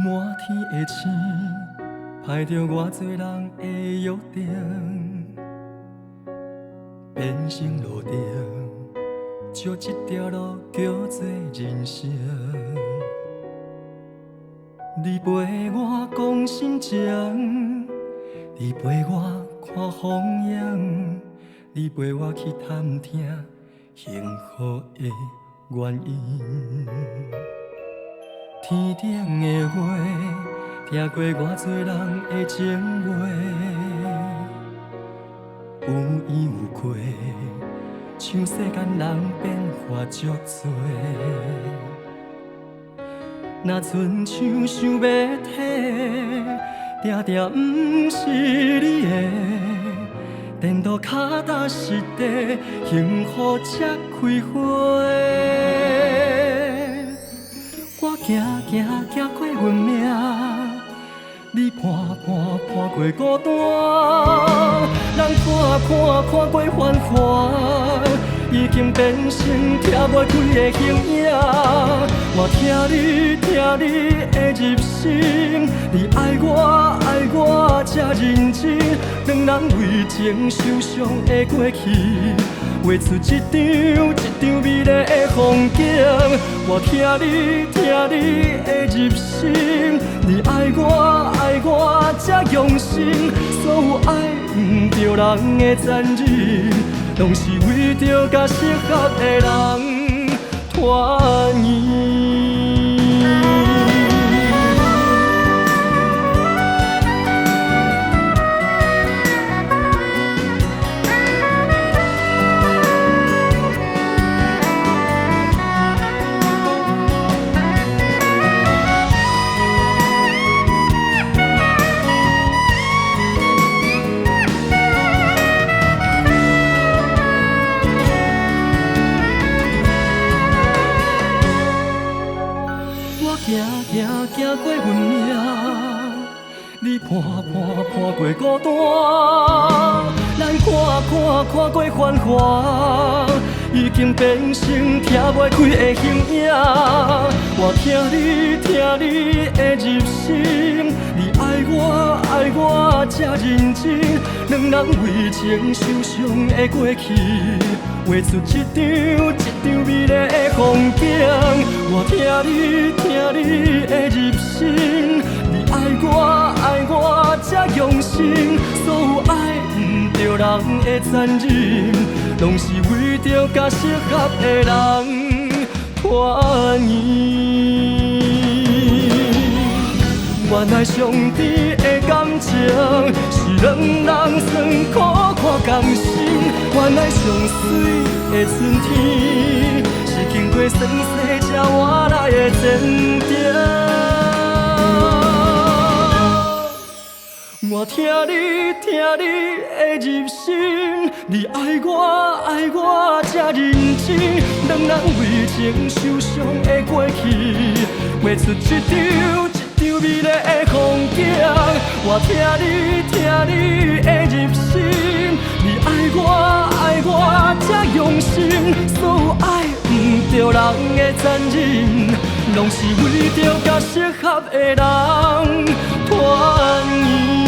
满天的星，排着偌多人的约定，变成路灯，照一条路叫做人生。你陪我讲心情，你陪我看风景，你陪我去探听幸福的原因。天顶的话，听过偌多人的情话，有怨有愧，像世间人变化足多。若亲像想要体，定定不是你的，颠倒脚踏实地，幸福才开花。我行行行过运命，你伴伴过孤单，人看过繁华，已经变成拆袂开的形影。我听你的入心，你爱我才认真，两人为情受伤的过去，画出一张美丽的风景。我听你的入心，你爱我才用心，所有爱不着人的残忍，拢是为着甲适合的人团圆。行过运命，你伴过孤单，咱看过繁华，已经变成拆袂开的形影。我听你的入心，你爱我才认真，两人为情受伤的过去，画出一张美丽的风景。我听你的入心，你爱我才用心，所有爱不着人的残忍，拢是为着甲适合的人团圆。原来上天的感情是两人酸苦看甘心，原来上水的春天是经过酸涩才换来的坚定。我听你的入心，你爱我才认真，两人为情受伤的过去，画出一张美丽的风景。我听你的入心，你爱我才用心，所有爱不着人的残忍，拢是为着甲适合的人团圆。